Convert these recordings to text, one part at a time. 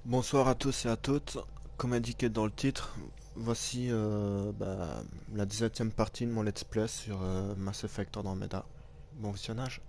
Bonsoir à tous et à toutes. Comme indiqué dans le titre, voici la 17e partie de mon let's play sur Mass Effect Andromeda. Bon visionnage.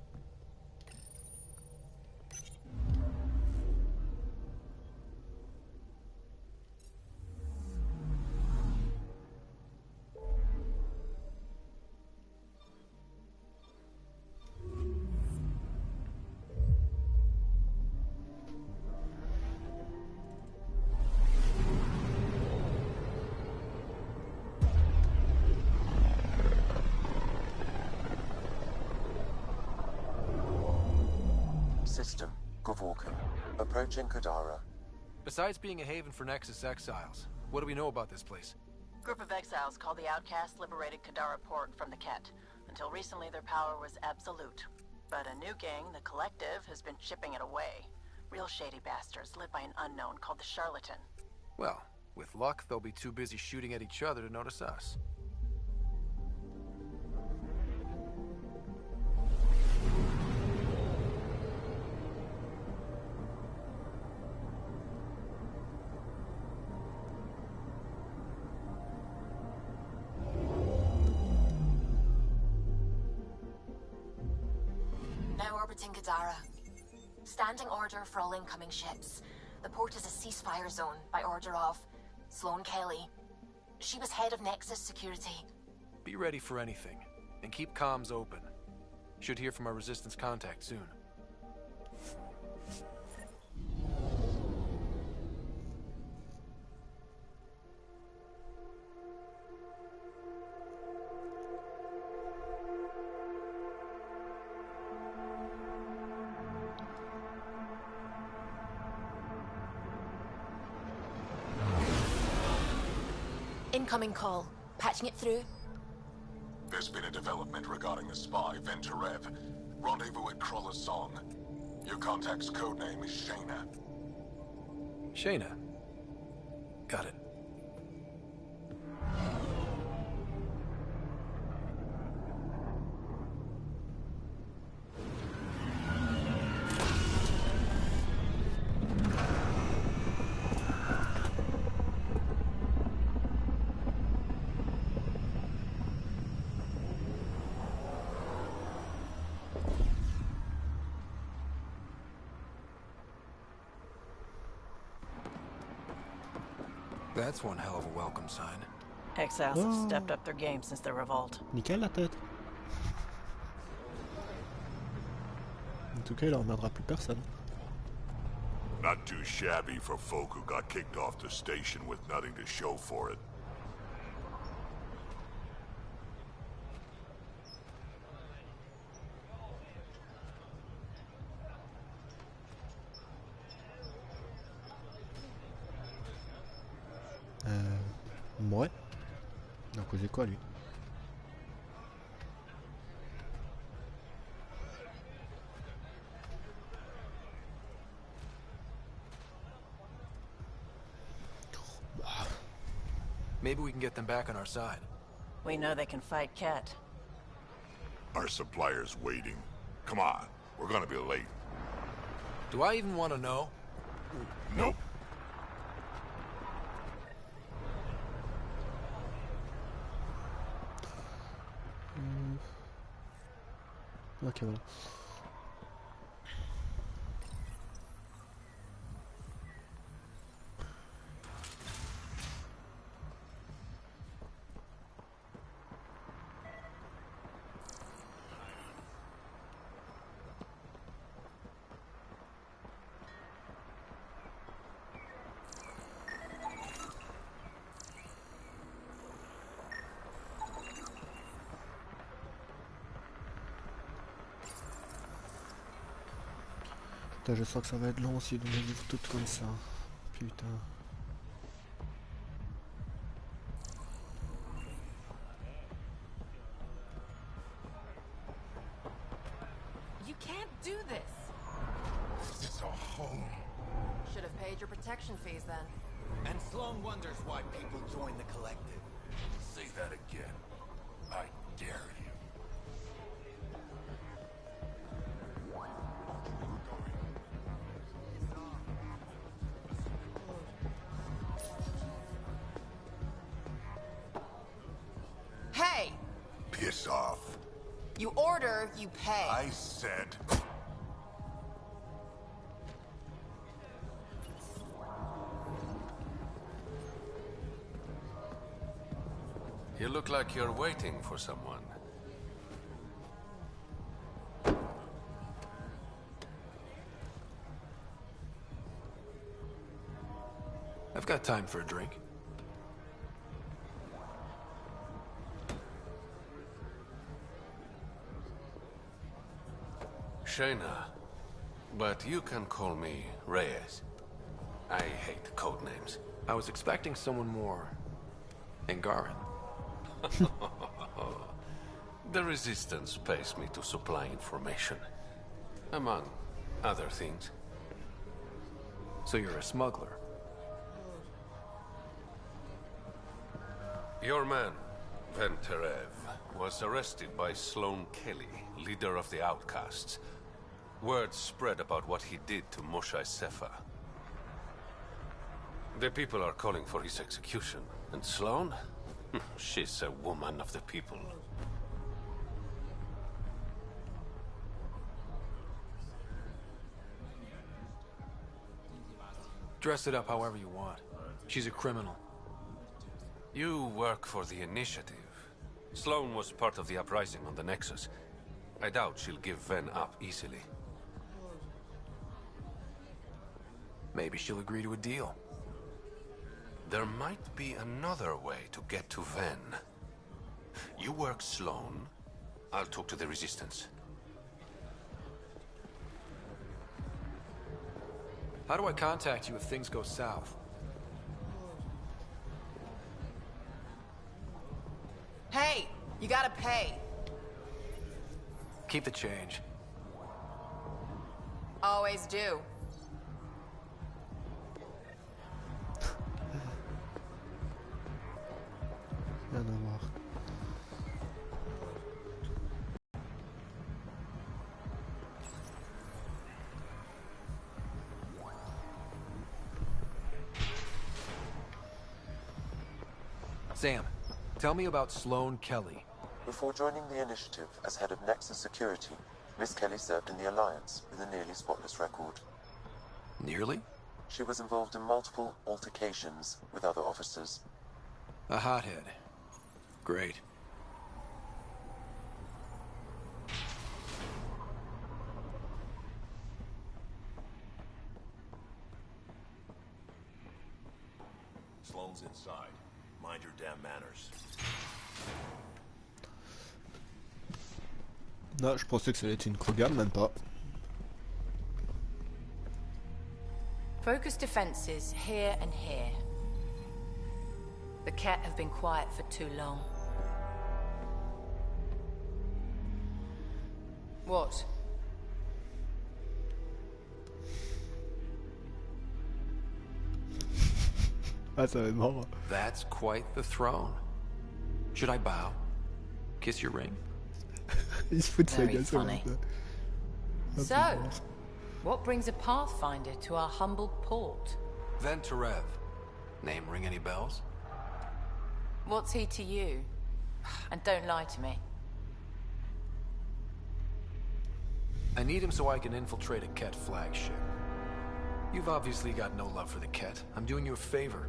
System, Gavorka. Approaching Kadara. Besides being a haven for Nexus exiles, what do we know about this place? Group of exiles called the Outcasts liberated Kadara Port from the Ket. Until recently, their power was absolute. But a new gang, the Collective, has been chipping it away. Real shady bastards led by an unknown called the Charlatan. Well, with luck, they'll be too busy shooting at each other to notice us. Now orbiting Kadara. Standing order for all incoming ships. The port is a ceasefire zone by order of Sloane Kelly. She was head of Nexus security. Be ready for anything, and keep comms open. Should hear from our Resistance contact soon. Incoming call. Patching it through. There's been a development regarding the spy, Venturev. Rendezvous at Kroller's Song. Your contact's codename is Shayna. Shayna. Got it. That's one hell of a welcome sign. Exiles have stepped up their game since the revolt. Nickel la tête. En tout cas, il emmerdera plus personne. Not too shabby for folk who got kicked off the station with nothing to show for it. Ouais. Il a causé quoi lui? Maybe we can get them back on our side. We know they can fight Ket. Our supplier's waiting. Come on, we're gonna be late. Do I even want to know? Nope. Ok, voilà. Putain, je sens que ça va être long si on les livre toutes comme ça. Putain. You can't do this. This is our home. Should have paid your protection fees then. And Sloan wonders why people join the collective. Say that again. I dare you. piss off. You order, you pay. I said... You look like you're waiting for someone. I've got time for a drink. Chaîne, but you can call me Reyes. I hate code names. I was expecting someone more Angaran. The Resistance pays me to supply information, among other things. So you're a smuggler? Your man, Venterev, was arrested by Sloane Kelly, leader of the Outcasts. Word spread about what he did to Moshe Sefa. The people are calling for his execution. And Sloane? She's a woman of the people. Dress it up however you want. She's a criminal. You work for the Initiative. Sloane was part of the uprising on the Nexus. I doubt she'll give Ven up easily. Maybe she'll agree to a deal. There might be another way to get to Ven. You work Sloane, I'll talk to the Resistance. How do I contact you if things go south? Hey, you gotta pay. Keep the change. Always do. Rien à voir. Sam, tell me about Sloane Kelly. Before joining the Initiative as head of Nexus Security, Miss Kelly served in the Alliance with a nearly spotless record. Nearly? She was involved in multiple altercations with other officers. A hothead. Great. Sloane's inside. Mind your damn manners. Non, je pensais que ça allait être une Kruger, même pas. Focus defenses here and here. The Ket have been quiet for too long. What? Ah, ça va être marrant. That's quite the throne. Should I bow? Kiss your ring? Il se fout de sa Very gueule, ça. funny. So, what brings a Pathfinder to our humble port? Venterev. Name ring any bells? What's he to you? And don't lie to me. I need him so I can infiltrate a Ket flagship. You've obviously got no love for the Ket. I'm doing you a favor.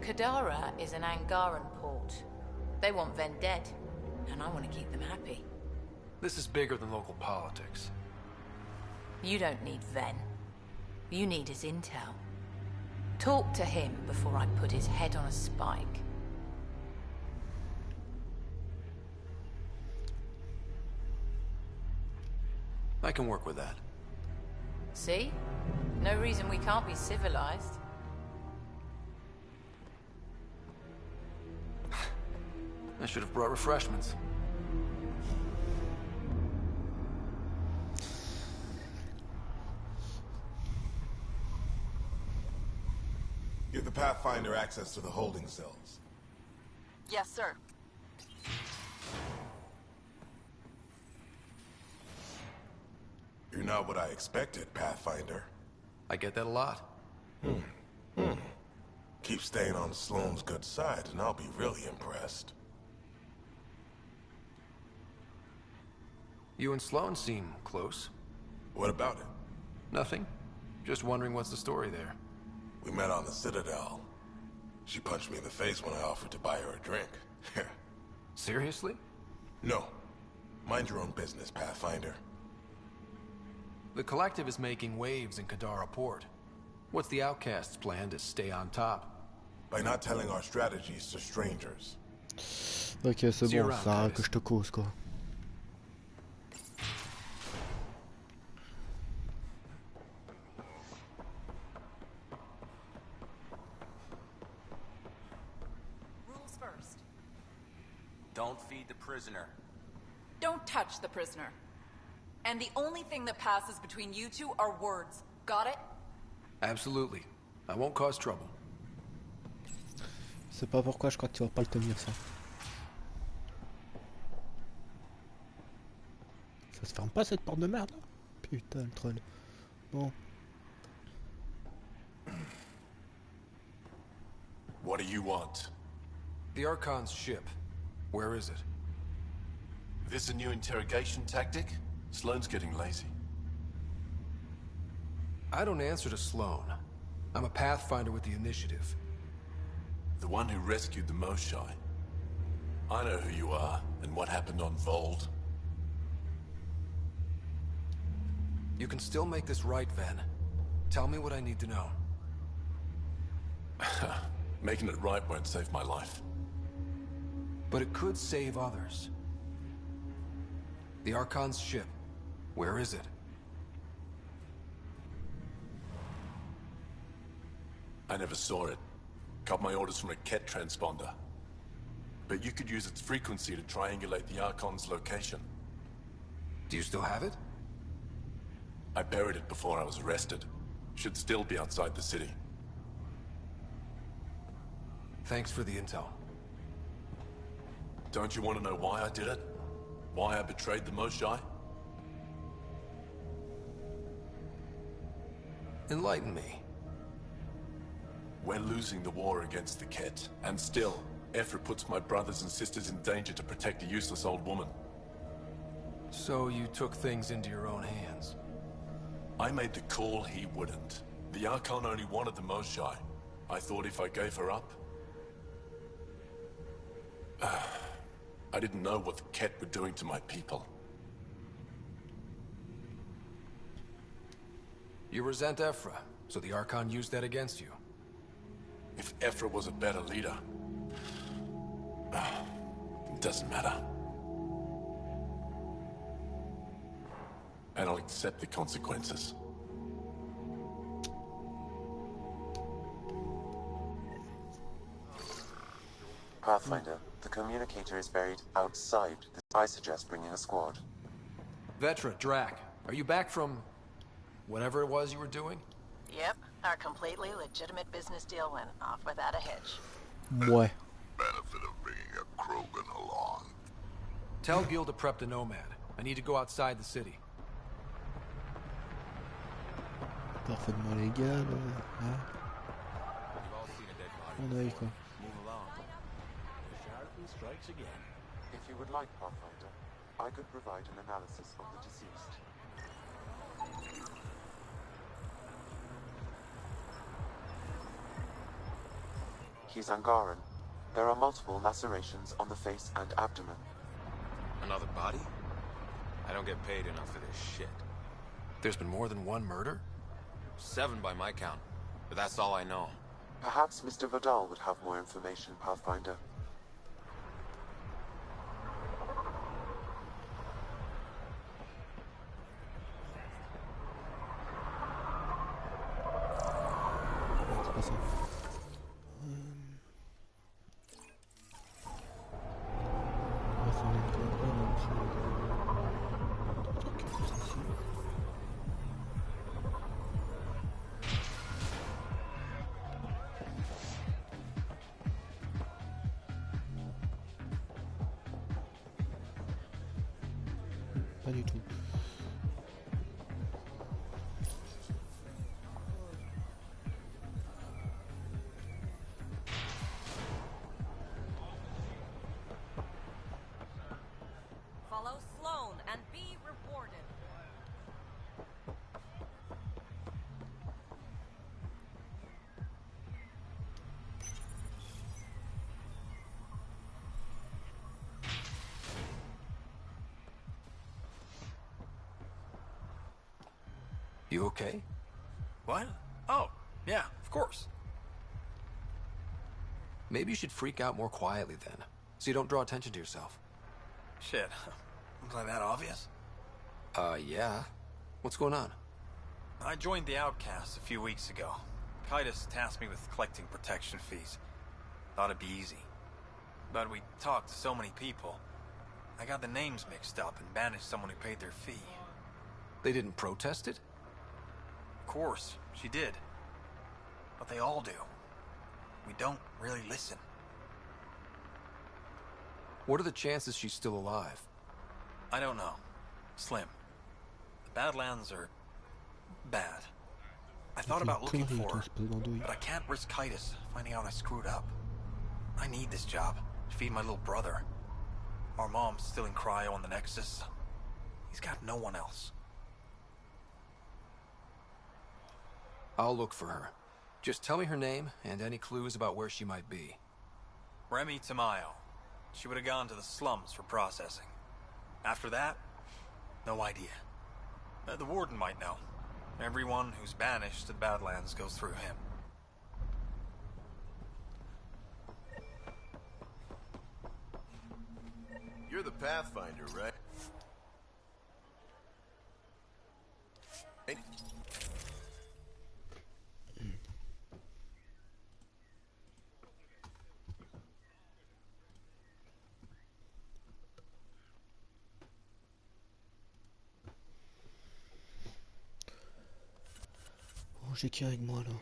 Kadara is an Angaran port. They want Ven dead, and I want to keep them happy. This is bigger than local politics. You don't need Ven. You need his intel. Talk to him before I put his head on a spike. I can work with that. See? No reason we can't be civilized. I should have brought refreshments. Give the Pathfinder access to the holding cells. Yes, sir. You're not what I expected, Pathfinder. I get that a lot. Keep staying on Sloane's good side, and I'll be really impressed. You and Sloane seem close. What about it? Nothing. Just wondering what's the story there. We met on the Citadel. She punched me in the face when I offered to buy her a drink. Seriously? No. Mind your own business, Pathfinder. The Collective is making waves in Kadara Port. What's the Outcast's plan to stay on top? By not telling our strategies to strangers. Ok, c'est bon, ça, que je te cause, quoi. Rules first. Don't feed the prisoner. Don't touch the prisoner. And the only thing that passes between you two are words. Got it? Absolutely. I won't cause trouble. C'est pas pourquoi je crois que tu vas pas le tenir, ça. Ça se ferme pas cette porte de merde là? Putain le troll. Bon. What do you want? The Archon's ship. Where is it? This a new interrogation tactic? Sloane's getting lazy. I don't answer to Sloane. I'm a Pathfinder with the initiative. The one who rescued the Moshai. I know who you are, and what happened on Vold. You can still make this right, Ven. Tell me what I need to know. Making it right won't save my life. But it could save others. The Archon's ship. Where is it? I never saw it. Got my orders from a Ket transponder. But you could use its frequency to triangulate the Archon's location. Do you still have it? I buried it before I was arrested. Should still be outside the city. Thanks for the intel. Don't you want to know why I did it? Why I betrayed the Moshai? Enlighten me. We're losing the war against the Ket, and still, Ephra puts my brothers and sisters in danger to protect a useless old woman. So you took things into your own hands? I made the call he wouldn't. The Archon only wanted the Moshai. I thought if I gave her up... I didn't know what the Ket were doing to my people. You resent Ephra, so the Archon used that against you. If Ephra was a better leader... it doesn't matter. And I'll accept the consequences. Pathfinder, the communicator is buried outside. I suggest bringing a squad. Vetra, Drac, are you back from... whatever it was you were doing? Yep, our completely legitimate business deal went off without a hitch. Ouais. Benefit of bringing a Krogan along. Tell Gil to prep the Nomad. I need to go outside the city. Parfaitement légal. Hein? On aille quoi. If you would like, Pathfinder, I could provide an analysis of the deceased. He's Angaran. There are multiple lacerations on the face and abdomen. Another body? I don't get paid enough for this shit. There's been more than one murder? 7 by my count, but that's all I know. Perhaps Mr. Vidal would have more information, Pathfinder. Pas du tout. Follow Sloane and be You okay? What? Oh, yeah, of course. Maybe you should freak out more quietly then, so you don't draw attention to yourself. Shit. Was I that obvious? Yeah. What's going on? I joined the Outcasts a few weeks ago. Titus tasked me with collecting protection fees. Thought it'd be easy. But we talked to so many people. I got the names mixed up and banished someone who paid their fee. They didn't protest it? Of course, she did. But they all do. We don't really listen. What are the chances she's still alive? I don't know. Slim. The Badlands are bad. I thought about looking for her, but I can't risk Titus finding out I screwed up. I need this job to feed my little brother. Our mom's still in cryo on the Nexus. He's got no one else. I'll look for her. Just tell me her name and any clues about where she might be. Remy Tamayo. She would have gone to the slums for processing. After that, no idea. The warden might know. Everyone who's banished to the Badlands goes through him. You're the Pathfinder, right? Hey. Bon, j'ai qui avec moi là?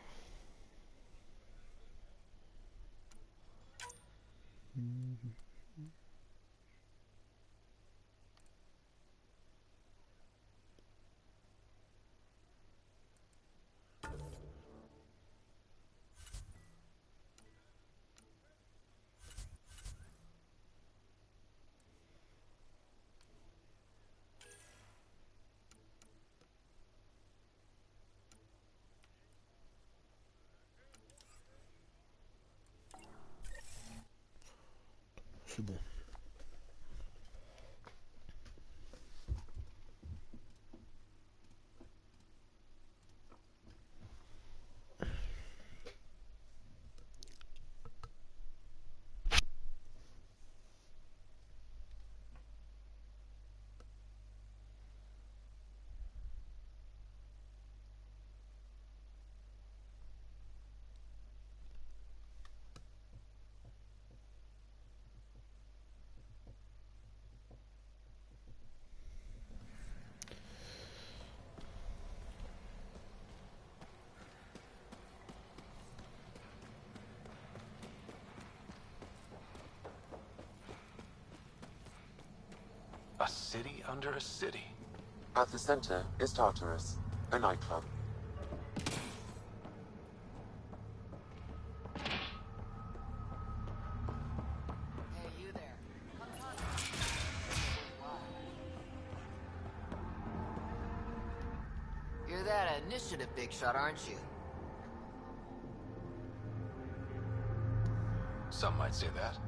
C'est bon. A city under a city. At the center is Tartarus, a nightclub. Hey, you there. Come on. You're that initiative big shot, aren't you? Some might say that.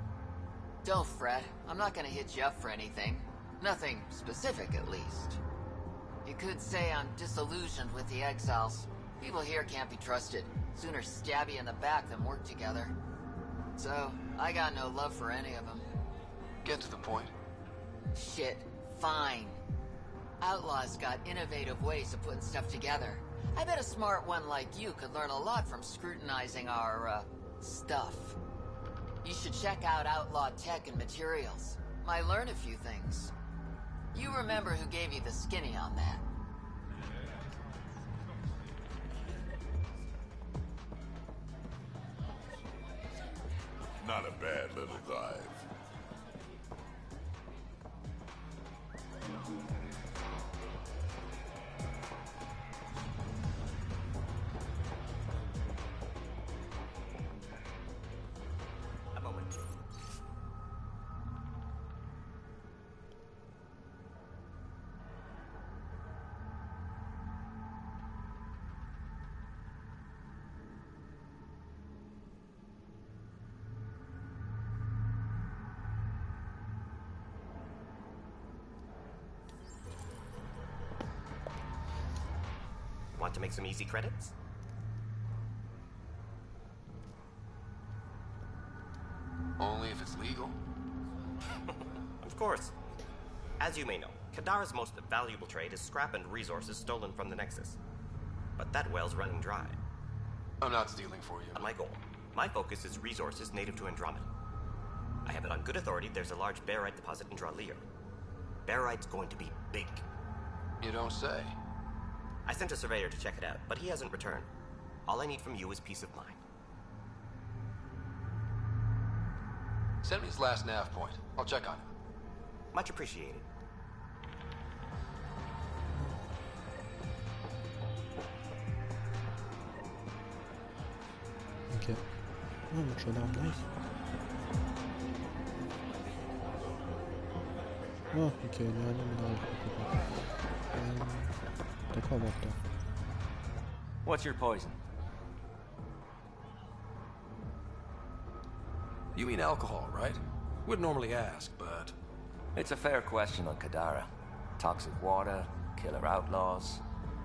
Don't fret. I'm not gonna hit you up for anything. Nothing specific, at least. You could say I'm disillusioned with the exiles. People here can't be trusted. Sooner stab you in the back than work together. So, I got no love for any of them. Get to the point. Shit. Fine. Outlaws got innovative ways of putting stuff together. I bet a smart one like you could learn a lot from scrutinizing our, stuff. You should check out Outlaw Tech and Materials. Might learn a few things. You remember who gave you the skinny on that? Not a bad little dive. Want to make some easy credits? Only if it's legal. Of course. As you may know, Kadara's most valuable trade is scrap and resources stolen from the Nexus. But that well's running dry. I'm not stealing for you. Not my goal. My focus is resources native to Andromeda. I have it on good authority there's a large barite deposit in Dralier. Barite's going to be big. You don't say. I sent a surveyor to check it out, but he hasn't returned. All I need from you is peace of mind. Send me his last nav point. I'll check on him. Much appreciated. Ok. Oh, marche d'armes, nice. Oh, ok, il y a un homme dans D'accord, bon, attends. What's your poison? You mean alcohol, right? Wouldn't normally ask, but... It's a fair question on Kadara. Toxic water, killer outlaws.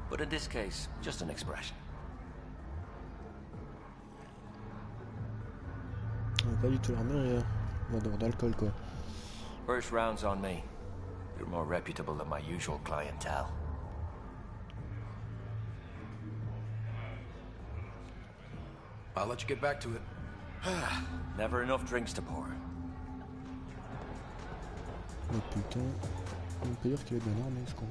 But in this case, just an expression. Pas du tout l'armure, on va devoir d'alcool quoi. First round's on me. You're more reputable than my usual clientele. I'll let you get back to it. Never enough drinks to pour. Oh putain, on peut dire qu'il est bien armé ce con.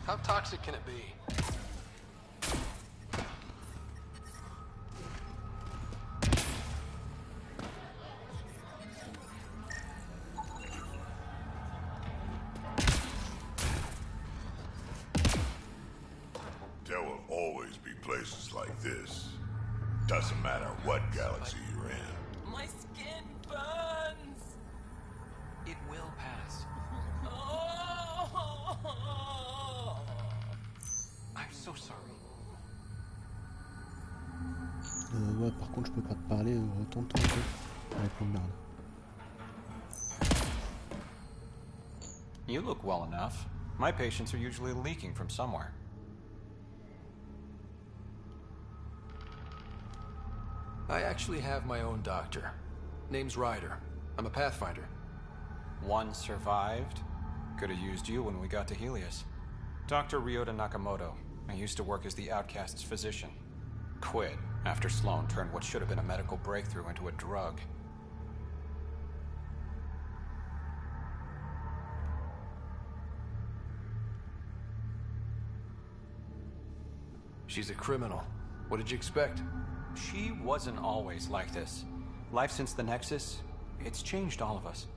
How toxic can it be? There will always be places like this. Doesn't matter what galaxy you're in. My skin burns. It will pass. Oh. I'm so sorry. Ouais, par contre, je peux pas te parler, retourne-toi un peu. Avec mon merde. You look well enough. My patients are usually leaking from somewhere. I actually have my own doctor. Name's Ryder. I'm a Pathfinder. One survived. Could have used you when we got to Helios. Dr. Ryota Nakamoto. I used to work as the Outcast's physician. Quit after Sloan turned what should have been a medical breakthrough into a drug. She's a criminal. What did you expect? She wasn't always like this. Life since the Nexus, it's changed all of us.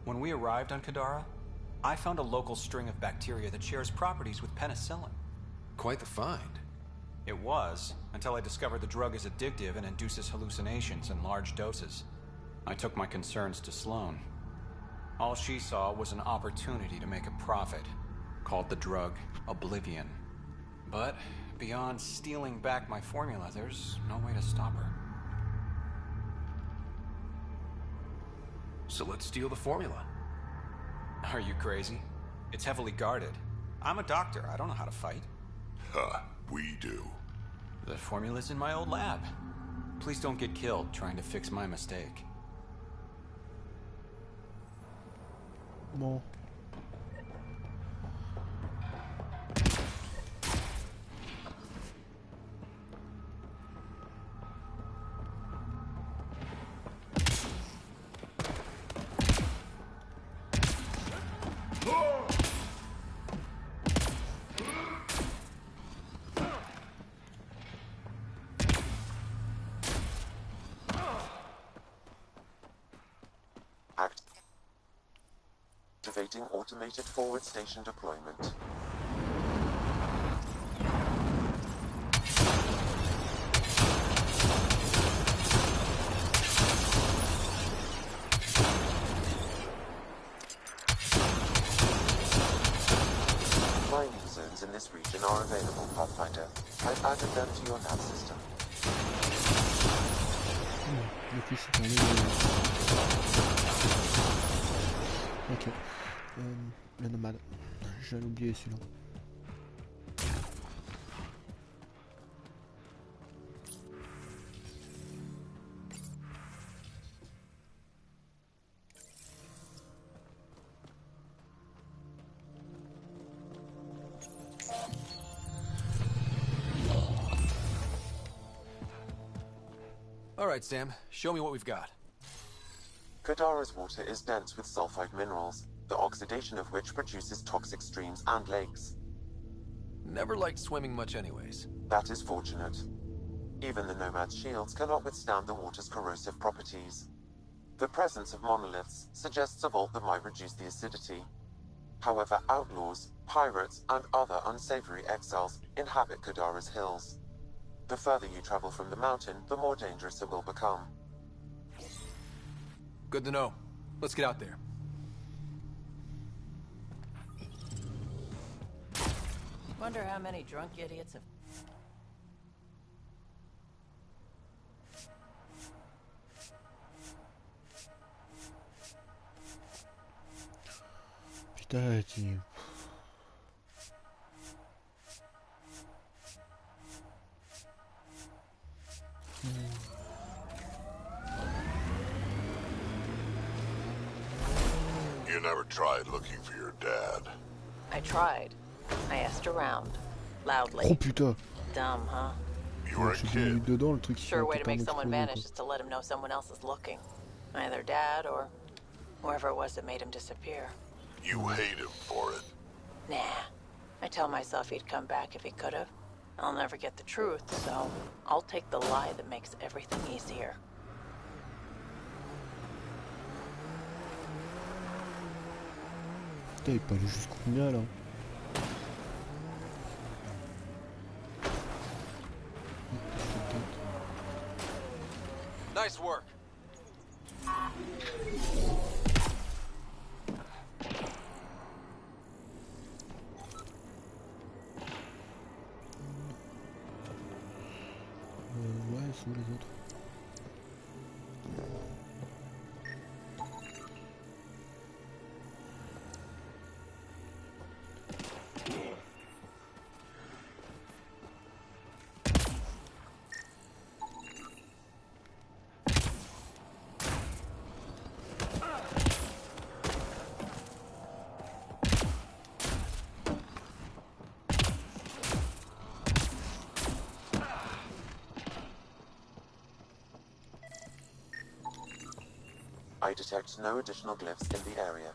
When we arrived on Kadara, I found a local string of bacteria that shares properties with penicillin. Quite the find. It was, until I discovered the drug is addictive and induces hallucinations in large doses. I took my concerns to Sloan. All she saw was an opportunity to make a profit, called the drug Oblivion. But beyond stealing back my formula, there's no way to stop her. So let's steal the formula. Are you crazy? It's heavily guarded. I'm a doctor. I don't know how to fight. Huh, we do. The formula's in my old lab. Please don't get killed trying to fix my mistake. Bon. Activating automated forward station deployment. Mining zones in this region are available, Pathfinder. I've added them to your nav system. sacrifice éternel. Ok. Le nomade. J'allais oublier celui-là. All right, Sam. Show me what we've got. Kadara's water is dense with sulfide minerals, the oxidation of which produces toxic streams and lakes. Never liked swimming much anyways. That is fortunate. Even the Nomad's shields cannot withstand the water's corrosive properties. The presence of monoliths suggests a vault that might reduce the acidity. However, outlaws, pirates, and other unsavory exiles inhabit Kadara's hills. The further you travel from the mountain, the more dangerous it will become. Good to know. Let's get out there. Wonder how many drunk idiots have... Putain, tu... You never tried looking for your dad. I tried. I asked around. Loudly. Oh putain. Dumb, huh? You were a kid. Dedans, le truc qui Sure fait way to make totalement someone exploser, vanish quoi. is to let him know someone else is looking. Either dad or whoever it was that made him disappear. You hate him for it. Nah. I tell myself he'd come back if he could have. I'll never get the truth, so I'll take the lie that makes everything easier. Putain, il peut aller jusqu'au combien là? Nice work. Ouais, ils sont où les autres? I detect no additional glyphs in the area.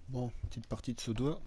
Bon, petite partie de ce doigt.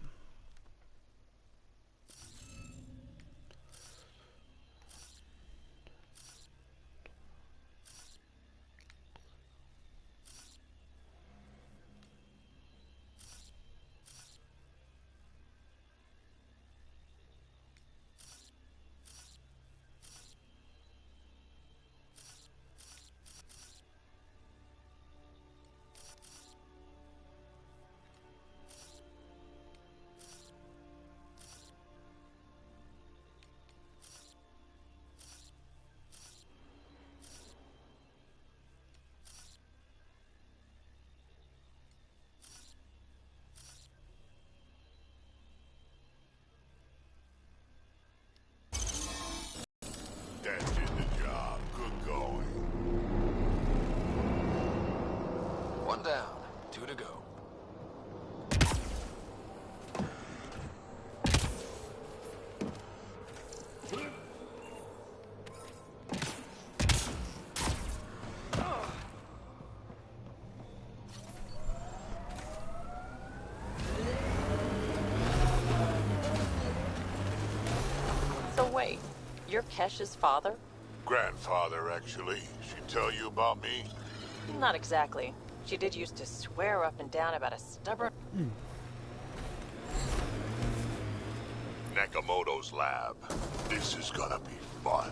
That did the job. Good going. One down, 2 to go. So wait, you're Kesh's father? Grandfather, actually. She tell you about me? Not exactly. She did used to swear up and down about a stubborn... Nakamoto's lab. This is gonna be fun.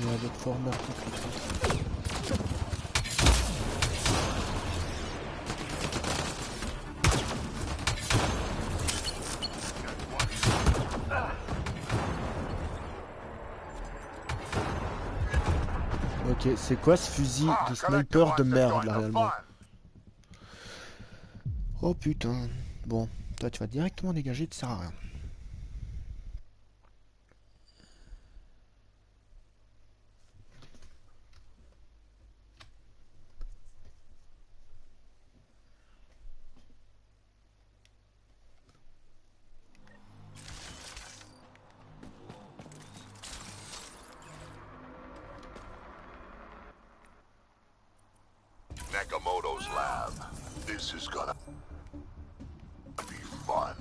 Il y a d'autres formeurs qui critiquent. Ok, c'est quoi ce fusil de sniper de merde là réellement? Oh putain. Bon, toi tu vas directement dégager, tu sers à rien. Nakamoto's lab. This is gonna be fun.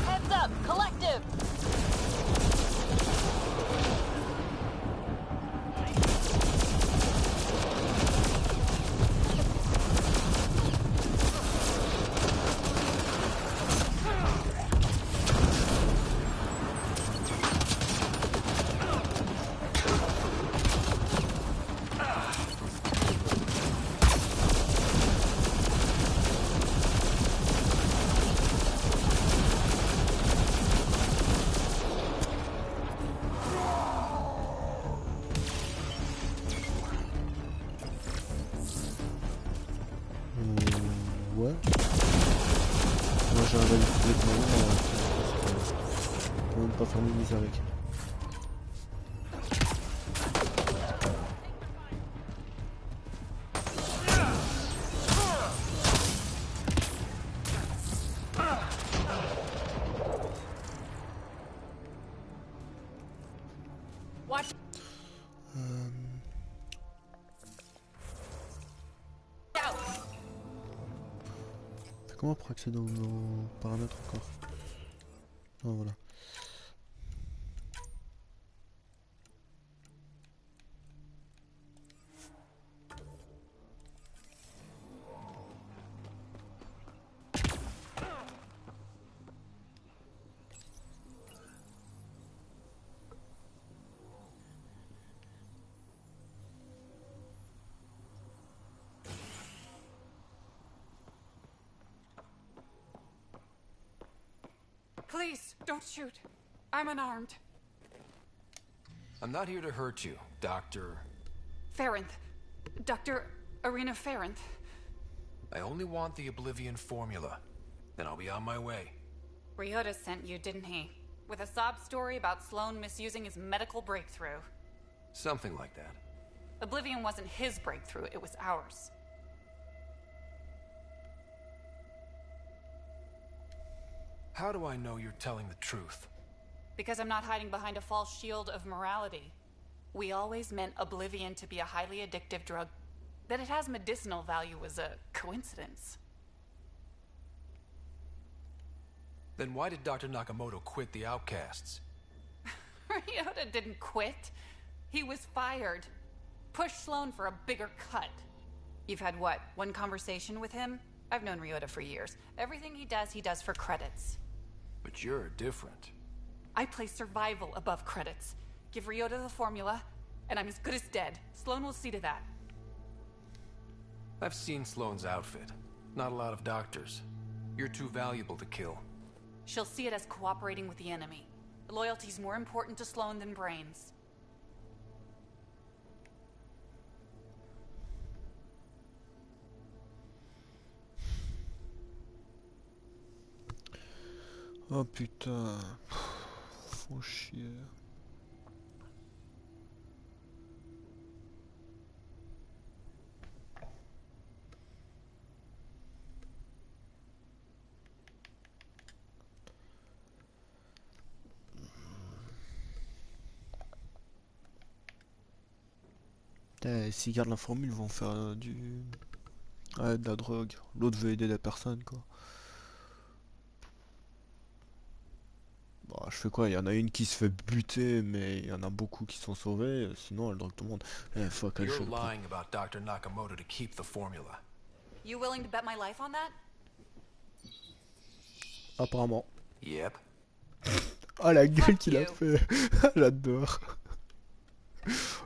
Heads up, collective! Ouais. Moi j'ai un valide complètement on peut même pas faire mise avec. Watch. Comment pour accéder aux paramètres encore? Ah voilà. Please, don't shoot. I'm unarmed. I'm not here to hurt you, Dr. Farinth. Dr. Arena Farinth. I only want the Oblivion formula. Then I'll be on my way. Ryota sent you, didn't he? With a sob story about Sloan misusing his medical breakthrough. Something like that. Oblivion wasn't his breakthrough, it was ours. How do I know you're telling the truth? Because I'm not hiding behind a false shield of morality. We always meant Oblivion to be a highly addictive drug. That it has medicinal value was a coincidence. Then why did Dr. Nakamoto quit the Outcasts? Ryota didn't quit. He was fired. Pushed Sloan for a bigger cut. You've had what, one conversation with him? I've known Ryota for years. Everything he does for credits. But you're different. I place survival above credits. Give Ryota the formula, and I'm as good as dead. Sloan will see to that. I've seen Sloan's outfit. Not a lot of doctors. You're too valuable to kill. She'll see it as cooperating with the enemy. Loyalty's more important to Sloan than brains. Oh putain. Faut chier. S'ils gardent la formule, ils vont faire ouais, de la drogue. L'autre veut aider la personne, quoi. je fais quoi? Il y en a une qui se fait buter, mais il y en a beaucoup qui sont sauvés. Sinon, elle drogue tout le monde. Eh, fuck, elle You're joue, quoi. lying about Dr. Nakamoto to keep the formula. You willing to bet my life on that? Apparemment. Yep. Oh, la gueule qu'il a fait. J'adore.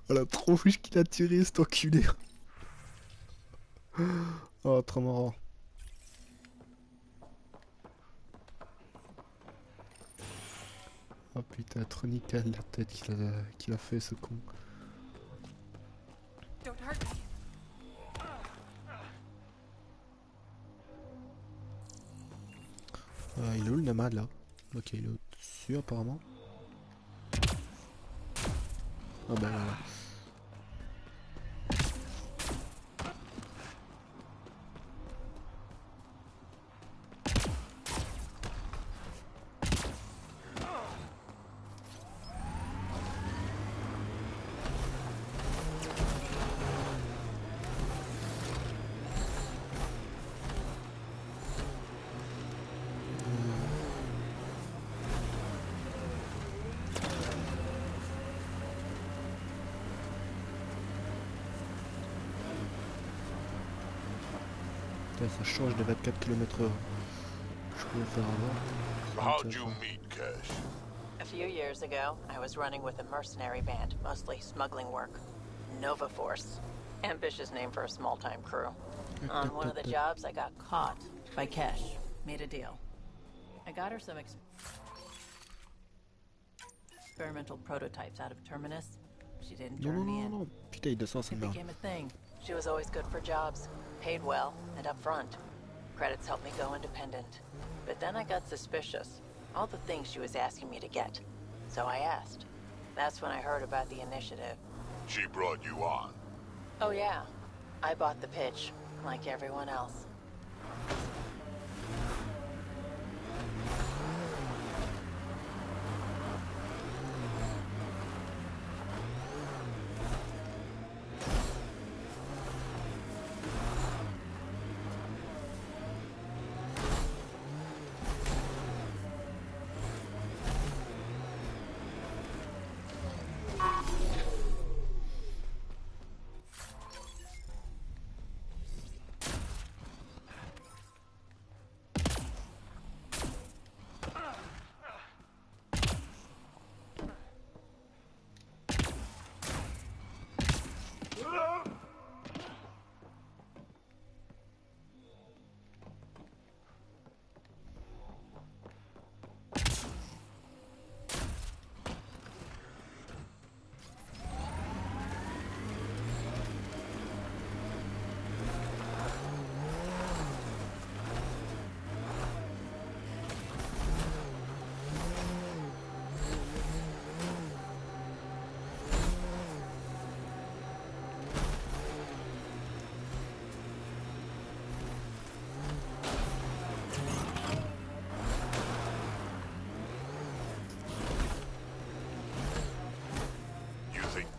Oh, la tronche qu'il a tiré, cet enculé. Oh, trop marrant. Oh putain, trop nickel la tête qu'il a fait, ce con. Don't hurt me. Il est où le nomade là? Ok, il est au-dessus apparemment. Ah bah voilà. Ça change de 24 km/h. Je pouvais faire avant. How'd you meet, Cash? A few years ago, I was running with a mercenary band, mostly smuggling work. Nova Force. Ambitious name for a small-time crew. On one of the jobs, I got caught by Kesh. Made a deal. I got her some experimental prototypes out of Terminus. She didn't turn me in. Putain, il descend, c'est It merde. became a thing. She was always good for jobs, paid well, and upfront. Credits helped me go independent. But then I got suspicious. All the things she was asking me to get. So I asked. That's when I heard about the initiative. She brought you on. Oh yeah. I bought the pitch, like everyone else.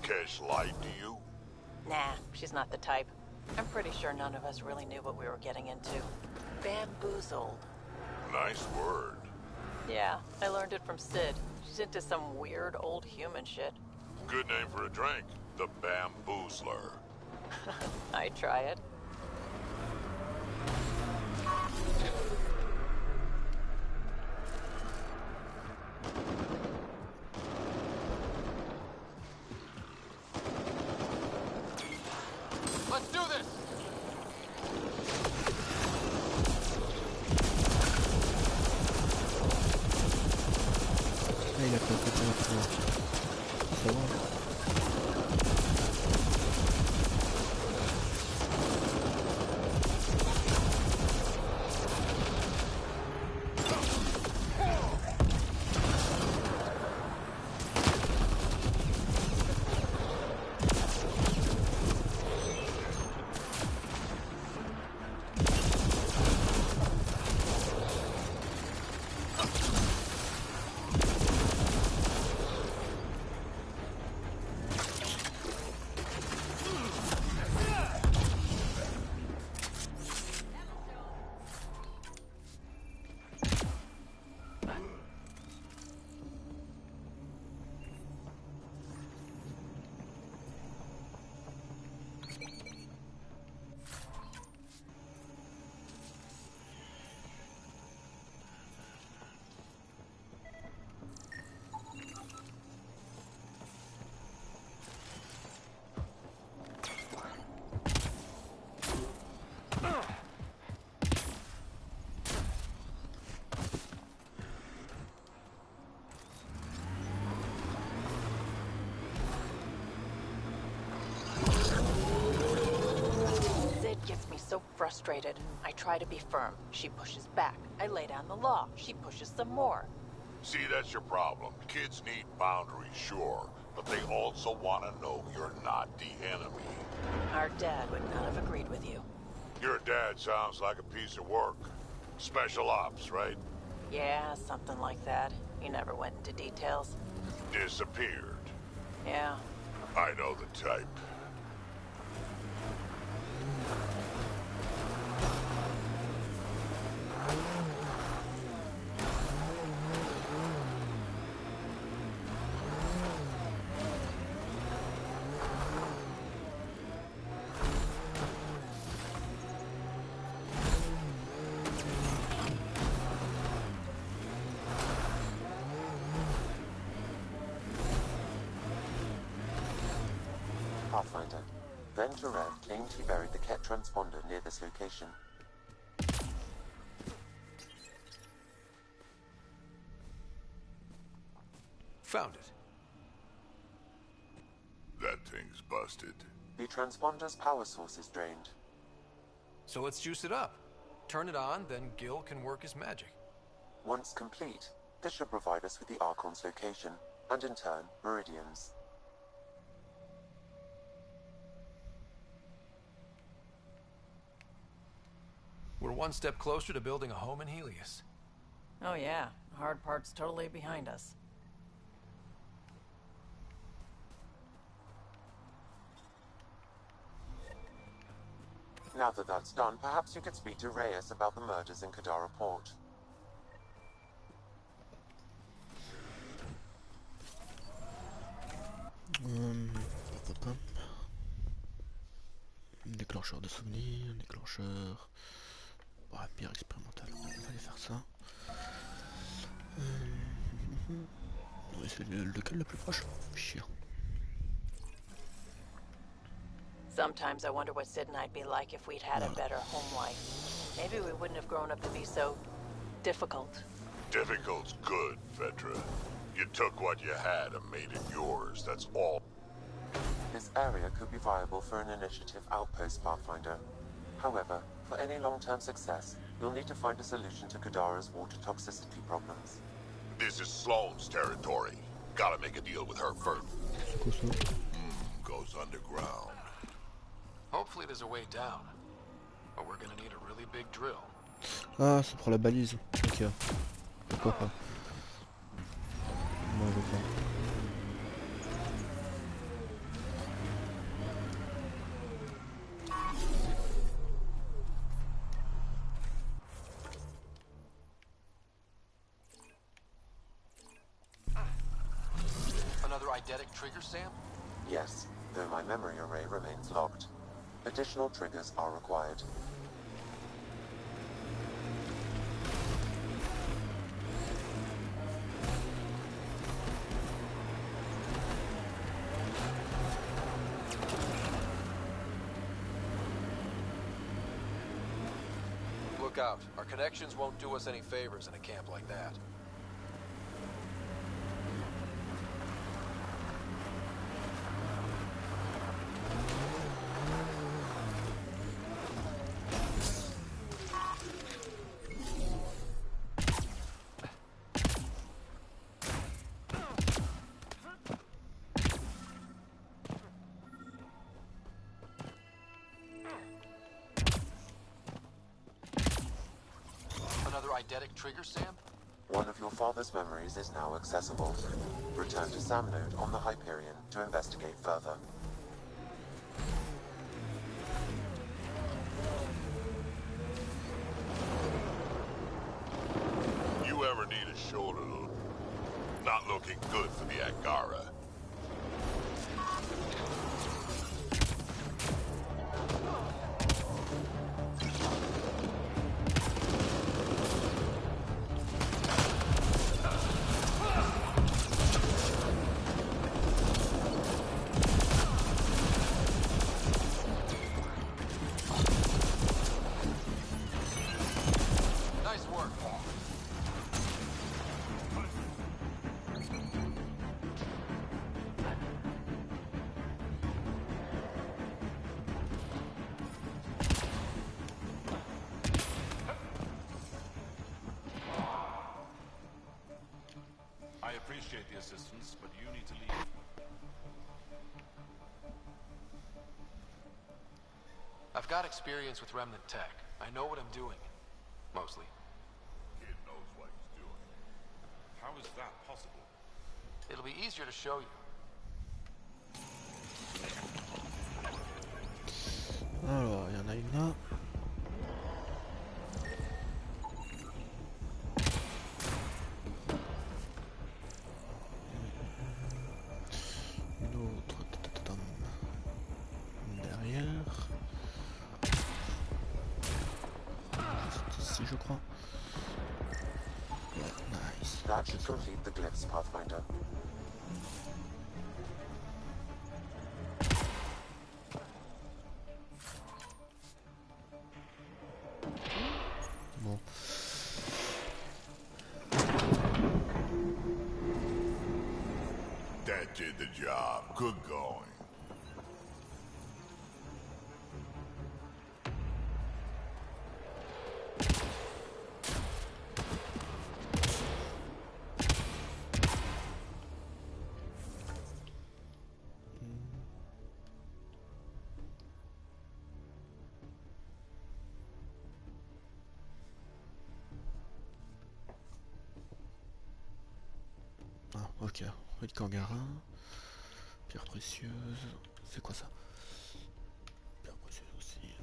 Cash lied to you? Nah, she's not the type. I'm pretty sure none of us really knew what we were getting into. Bamboozled. Nice word. Yeah, I learned it from Sid. She's into some weird old human shit. Good name for a drink. The Bamboozler. I try it. Let's do this! Ah, il a pas fait ça va. so frustrated. I try to be firm. She pushes back. I lay down the law. She pushes some more. See, that's your problem. Kids need boundaries, sure, but they also want to know you're not the enemy. Our dad would not have agreed with you. Your dad sounds like a piece of work. Special ops, right? Yeah, something like that. He never went into details. Disappeared. Yeah. I know the type. Pathfinder. Venturev claimed he buried the Ket transponder near this location. Found it. That thing's busted. The transponder's power source is drained. So let's juice it up. Turn it on, then Gil can work his magic. Once complete, this should provide us with the Archon's location, and in turn, Meridian's. We're one step closer to building a home in Helios. Oh yeah, the hard part's totally behind us. Now that that's done, perhaps you could speak to Reyes about the murders in Kadara Port. Déclencheur de souvenirs, déclencheur... Oh, pierre expérimentale, on va aller faire ça. C'est lequel le plus proche? Chiant. Sometimes I wonder what Sid and I'd be like if we'd had a better home life. Maybe we wouldn't have grown up to be so difficult. Difficult's good, Vetra. You took what you had and made it yours, that's all. This area could be viable for an initiative outpost, Pathfinder. However, for any long-term success, you'll need to find a solution to Kadara's water toxicity problems. This is Sloane's territory. Gotta make a deal with her first. Goes underground. Hopefully there's a way down. But we're gonna need a really big drill. Ah, c'est pour la balise. Ok. Pourquoi pas. Moi je prends. Another eidetic trigger, Sam? Yes, though my memory array remains locked. Additional triggers are required. Look out. Our connections won't do us any favors in a camp like that. Eidetic trigger, Sam? One of your father's memories is now accessible. Return to Sam Node on the Hyperion to investigate further. You ever need a shoulder? Not looking good for the Angara. appreciate the assistance, but you need to leave. I've got experience with remnant tech. I know what I'm doing. Mostly. Kid knows what he's doing. How is that possible? It'll be easier to show you. Alors, il y en a une là. Une autre. Derrière. Juste ici, je crois. Nice. That should complete the glyphs, Pathfinder. Bon. That did the job. Good going. Ah, ok. Rude Kangarin. Pierre précieuse. C'est quoi ça? Pierre précieuse aussi.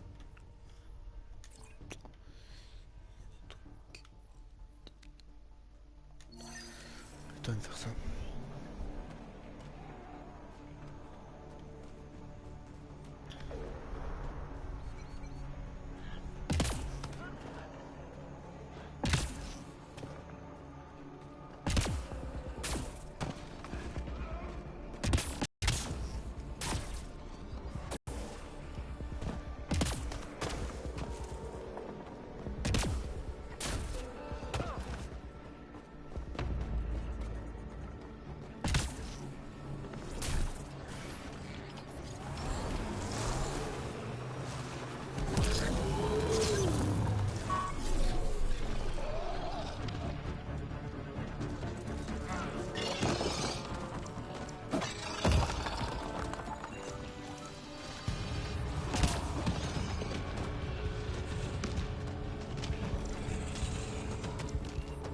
Putain, de faire ça.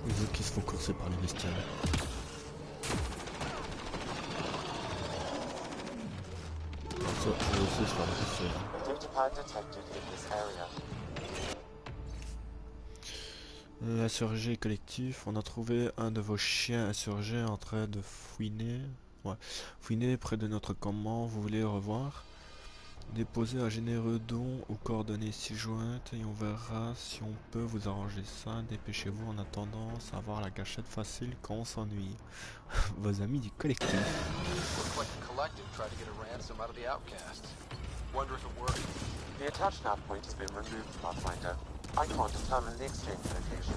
Les autres qui se font courser par les bestioles. Ça, je vais essayer de faire le bestiole. Datapad detected in this area. Insurgé collectif, on a trouvé un de vos chiens insurgés en train de fouiner. Ouais, fouiner près de notre campement, vous voulez le revoir? Déposez un généreux don aux coordonnées ci-jointes et on verra si on peut vous arranger ça. Dépêchez-vous en attendant, savoir la gâchette facile quand on s'ennuie. Vos amis du collectif. Looks like the collective tried to get a ransom out of the outcasts. Wonder if it worked. The attached nav point has been removed, Pathfinder. I can't determine the exchange location.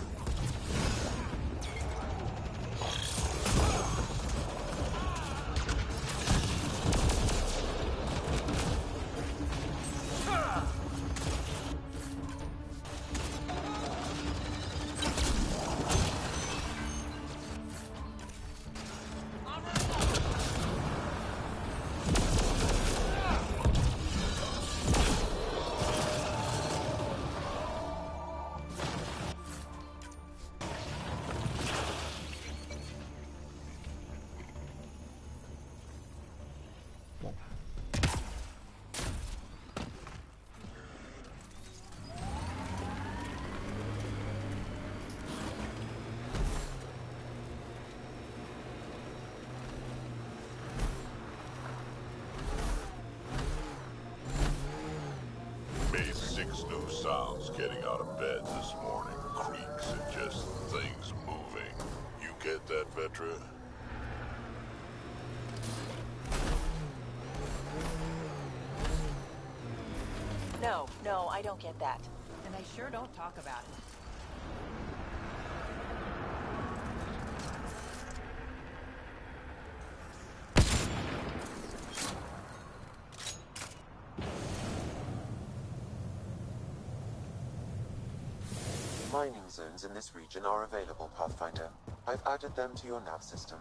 Made 6 new sounds getting out of bed this morning. Creaks and just things moving. You get that, Vetra? No, I don't get that. And I sure don't talk about it. Mining zones in this region are available, Pathfinder. I've added them to your nav system.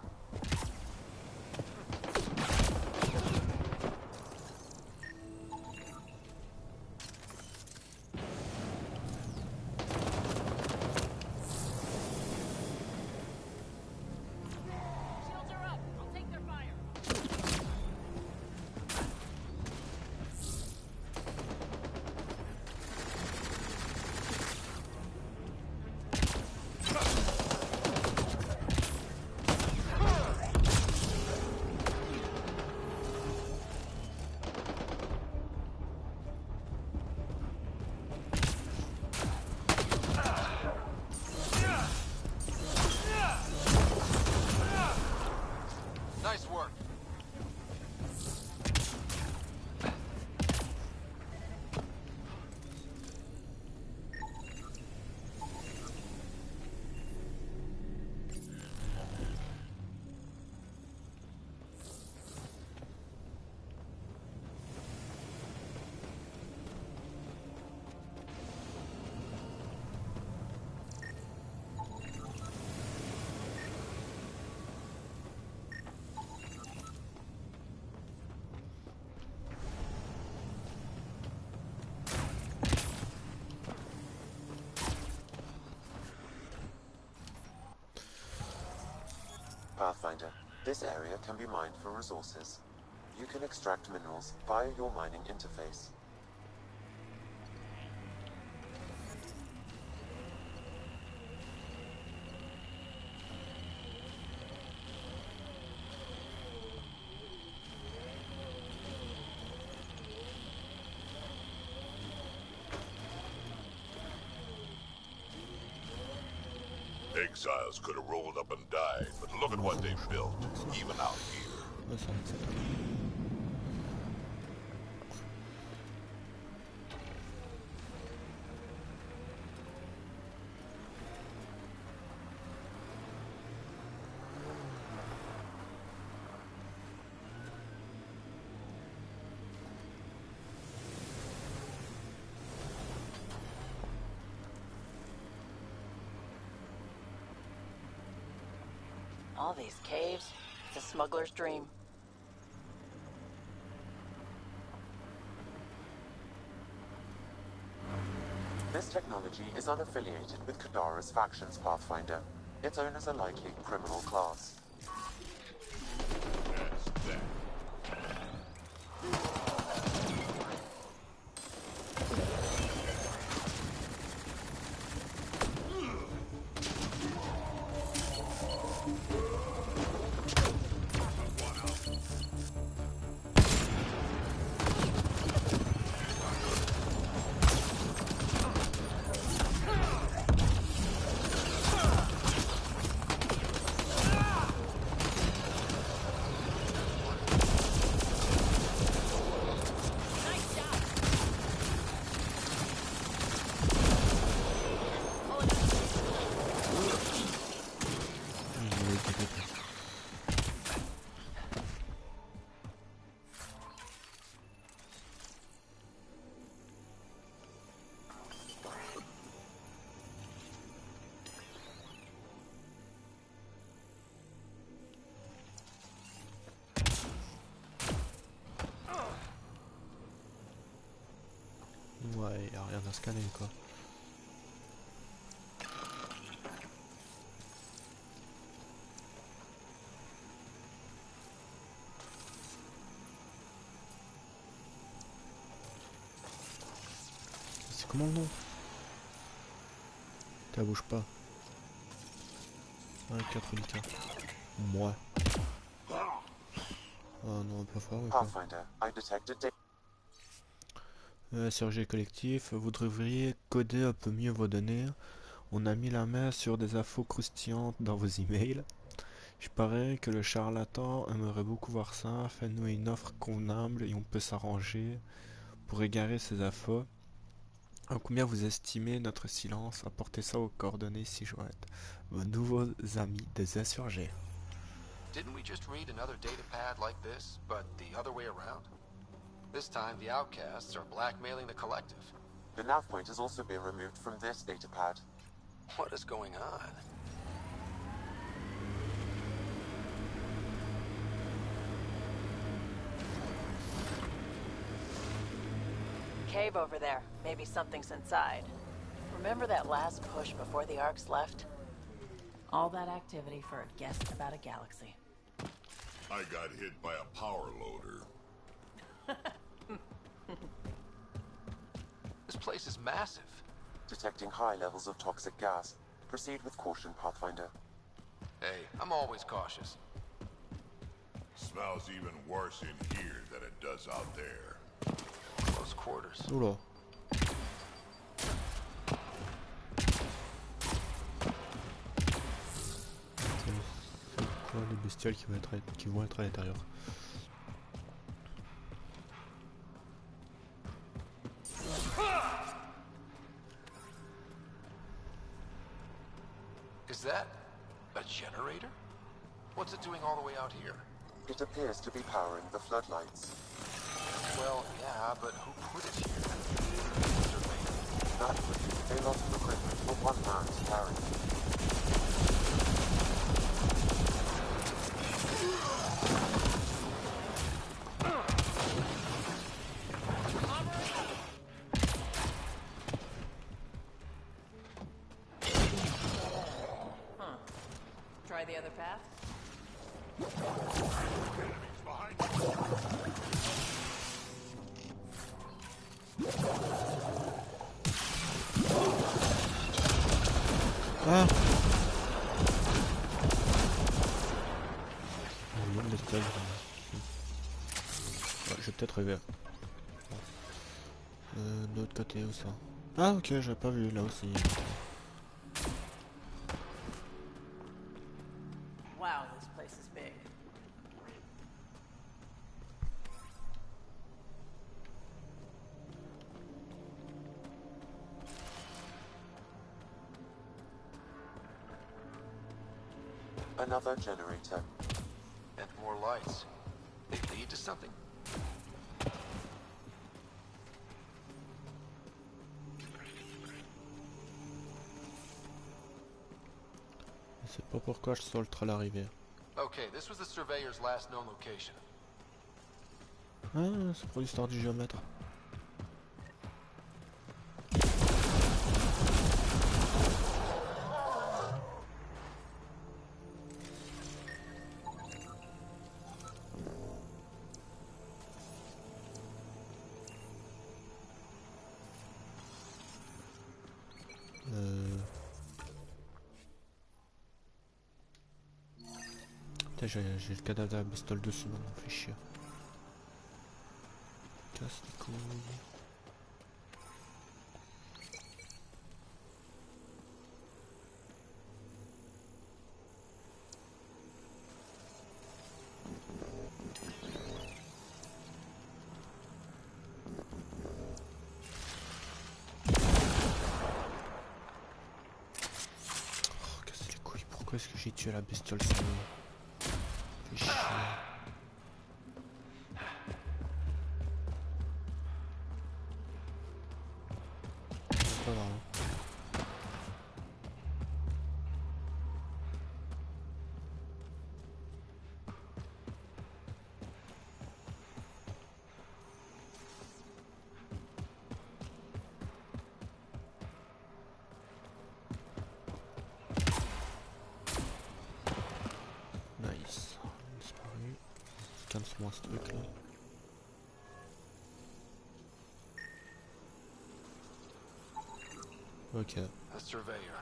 Nice work. Pathfinder, this area can be mined for resources. You can extract minerals via your mining interface. Exiles could have rolled up and died, but look at what they built, even out here. All these caves, it's a smuggler's dream. This technology is unaffiliated with Kadara's factions, Pathfinder. Its owners are likely criminal class. Ouais, y a rien à scanner quoi. C'est comment le nom? Ça bouge pas. 4 litres. Moi. Ah non, pas fort. Pathfinder, I detected Surgé collectif, vous devriez coder un peu mieux vos données. On a mis la main sur des infos croustillantes dans vos emails. Je parie que le charlatan aimerait beaucoup voir ça. Faites-nous une offre convenable et on peut s'arranger pour égarer ces infos. À combien vous estimez notre silence? Apportez ça aux coordonnées ci-jointes. Vos nouveaux amis des insurgés. Didn't we just read another data pad like this, but the other way around? This time, the outcasts are blackmailing the collective. The nav point has also been removed from this datapad. What is going on? cave over there. Maybe something's inside. Remember that last push before the Arcs left? All that activity for a guess about a galaxy. I got hit by a power loader. This place is massive. Detecting high levels of toxic gas. Proceed with caution, Pathfinder. Hey, I'm always cautious. Smells even worse in here than it does out there. Close quarters. Oula. C'est quoi les bestioles qui vont être à l'intérieur? Is that a generator? What's it doing all the way out here? It appears to be powering the floodlights. Well, yeah, but who put it here? Naturally, they lost equipment for one man to carry. Huh. Try the other path? Ah, ouais, je vais peut-être rêver. De l'autre côté où ça? Ah ok, j'avais pas vu là aussi. Wow, this place is big. Another generator. And more lights. They lead to something? Je sais pas pourquoi je saute à l'arrivée. Okay, this was the surveyor's last known location. Ah, c'est pour l'histoire du géomètre. J'ai le cadavre de la bestiole dessus, non, on fait chier. Casse les couilles. Oh, casse les couilles, pourquoi est-ce que j'ai tué la bestiole sans nous? Fait chier. C'est pas grave. Nice. Disparu. Calme-moi ce truc là. Ok. A surveyor.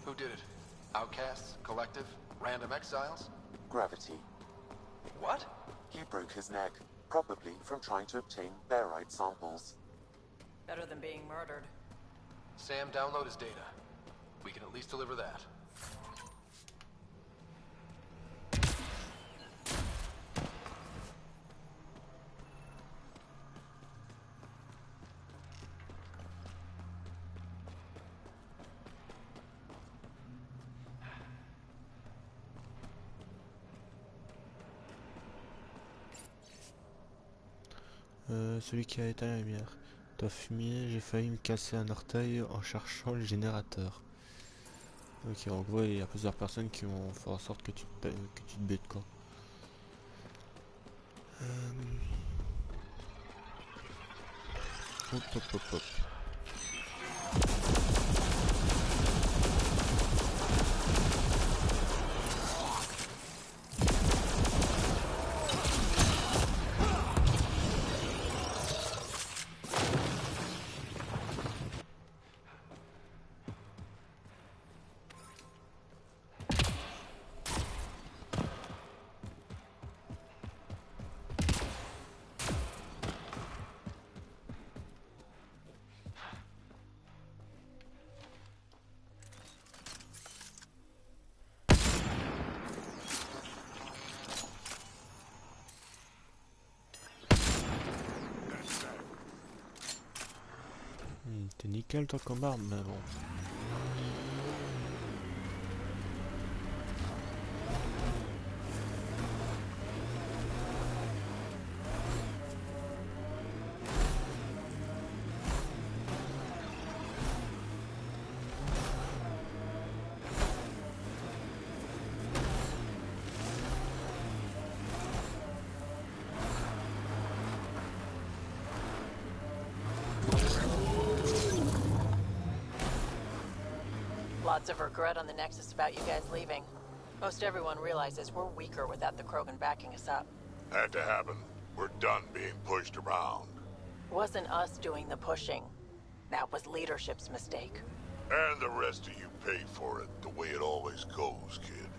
Who did it? Outcasts? Collective? Random exiles? Gravity. What? He broke his neck, probably from trying to obtain barite samples. Better than being murdered. Sam, download his data. We can at least deliver that. Celui qui a éteint la lumière. T'as fumé, j'ai failli me casser un orteil en cherchant le générateur. Ok, en gros, il y a plusieurs personnes qui ont fait en sorte que tu te butes, quoi. Hop, hop, hop, hop. T'es nickel toi comme arme, mais bon. Lots of regret on the Nexus about you guys leaving. Most everyone realizes we're weaker without the Krogan backing us up. Had to happen. We're done being pushed around. Wasn't us doing the pushing. That was leadership's mistake. And the rest of you paid for it, the way it always goes, kid.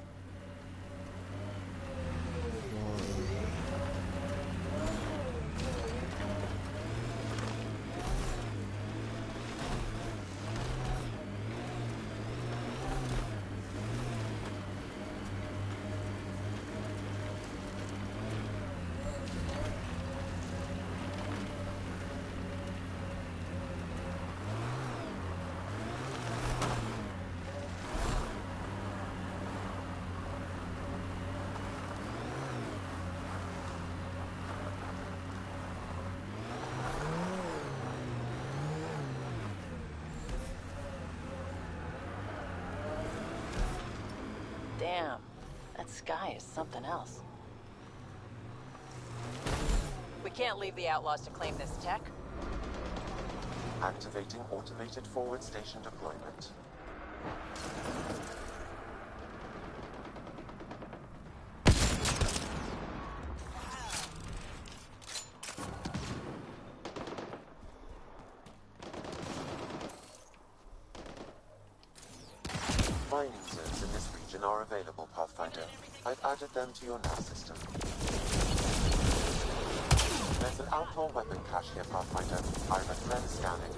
Damn, that sky is something else. We can't leave the outlaws to claim this tech. Activating automated forward station deployment. Mining zones in this region are available, Pathfinder. I've added them to your nav system. There's an outlaw weapon cache here, Pathfinder. I recommend scanning.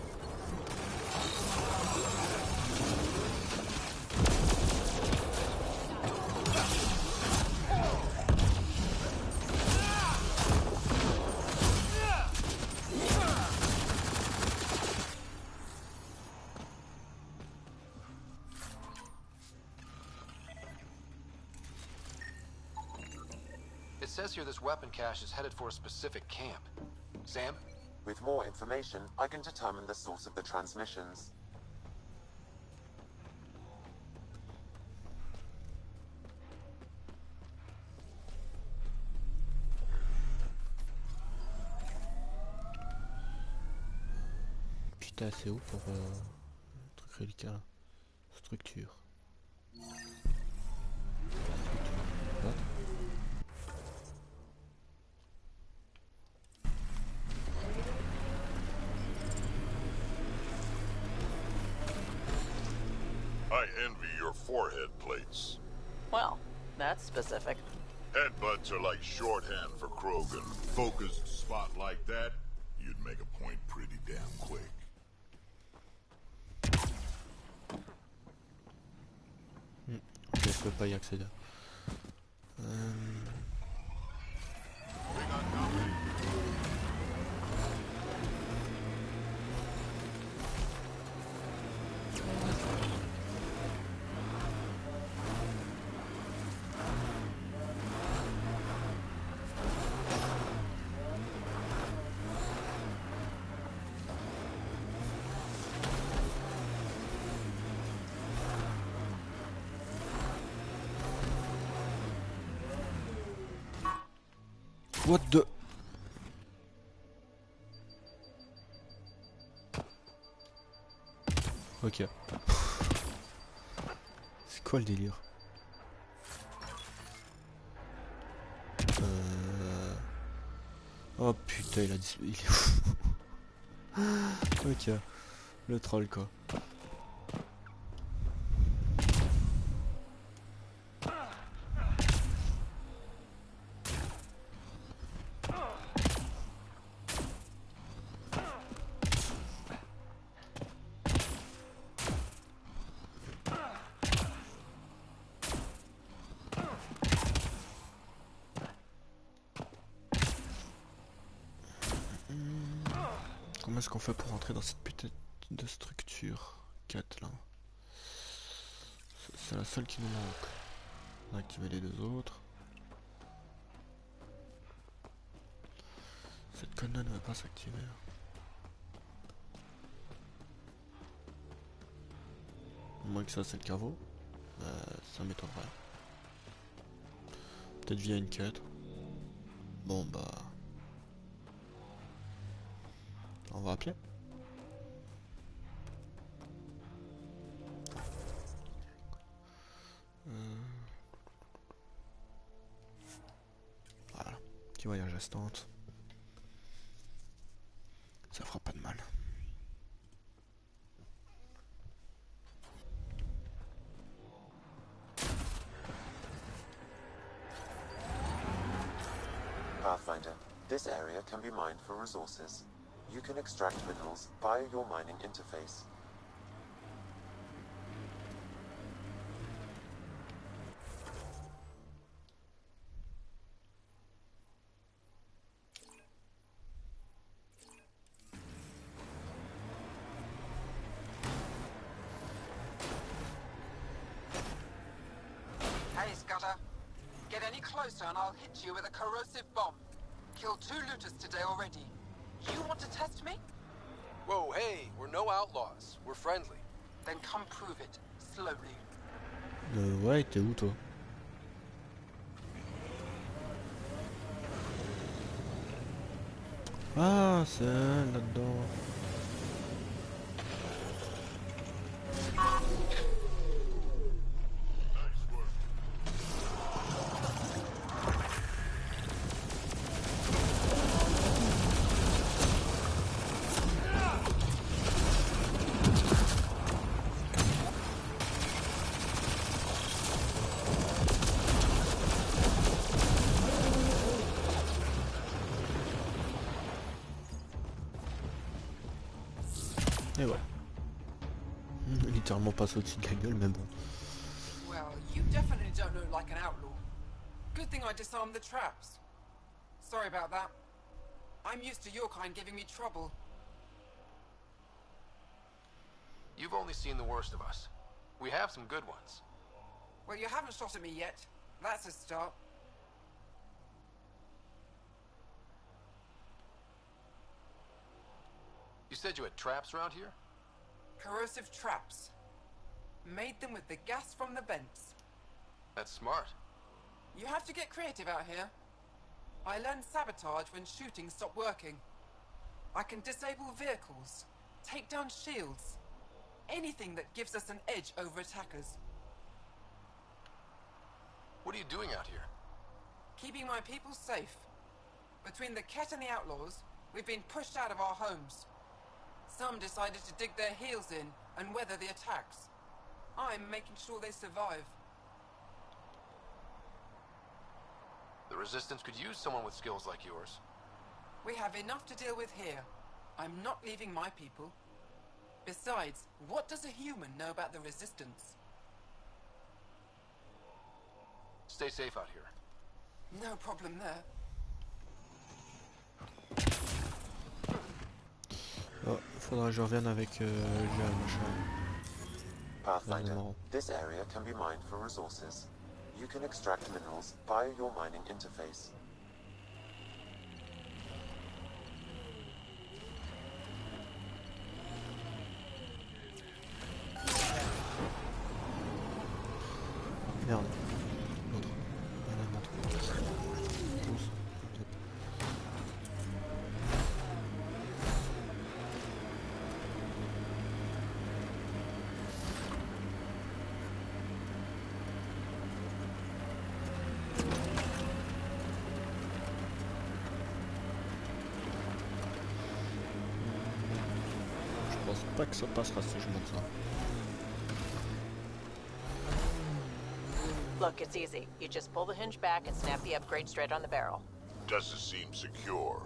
It says here this weapon cache is headed for a specific camp. Sam? With more information, I can determine the source of the transmissions. Putain, c'est où pour truc reliquat? Structure. What? I envy your forehead plates. Well, that's specific. Headbutts are like shorthand for Krogan. Focused spot like that, you'd make a point pretty damn quick. Ok, je peux pas y accéder. What the... Ok. C'est quoi le délire? Oh putain, il est fou. Ok, le troll quoi. Comment est-ce qu'on fait pour rentrer dans cette putain de structure 4 là? C'est la seule qui nous manque. On a activé les deux autres. Cette conne-là ne va pas s'activer. À moins que ça c'est le caveau. Ça m'étonnerait. Peut-être via une quête. Bon bah... On va appeler. Voilà. Petit voyage à Stante. Ça fera pas de mal. Pathfinder, this area can be mined for resources. You can extract minerals via your mining interface. Hey, Scudder. Get any closer and I'll hit you with a corrosive bomb. Killed 2 looters today already. You want to test me? Whoa, hey, we're no outlaws. We're friendly. Then come prove it, slowly. Ouais, t'es où toi? Ah, c'est elle là-dedans. Et voilà. Littéralement passe au-dessus de la gueule, mais bon. Well, you definitely don't look like an outlaw. Good thing I disarmed the traps. Sorry about that. I'm used to your kind giving me trouble. You've only seen the worst of us. We have some good ones. Well, you haven't shot at me yet. That's a start. You said you had traps around here? Corrosive traps. Made them with the gas from the vents. That's smart. You have to get creative out here. I learned sabotage when shooting stopped working. I can disable vehicles, take down shields, anything that gives us an edge over attackers. What are you doing out here? Keeping my people safe. Between the Ket and the outlaws, we've been pushed out of our homes. Some decided to dig their heels in and weather the attacks. I'm making sure they survive. The Resistance could use someone with skills like yours. We have enough to deal with here. I'm not leaving my people. Besides, what does a human know about the Resistance? Stay safe out here. No problem there. Oh, faudra que je revienne avec le machin. Pathfinder, this area can be mined for resources. You can extract minerals via your mining interface. Merde. L'autre. Il y en a un autre. Tous. pas que ça passera si je monte ça. Look, it's easy. You just pull the hinge back and snap the upgrade straight on the barrel. Does it seem secure?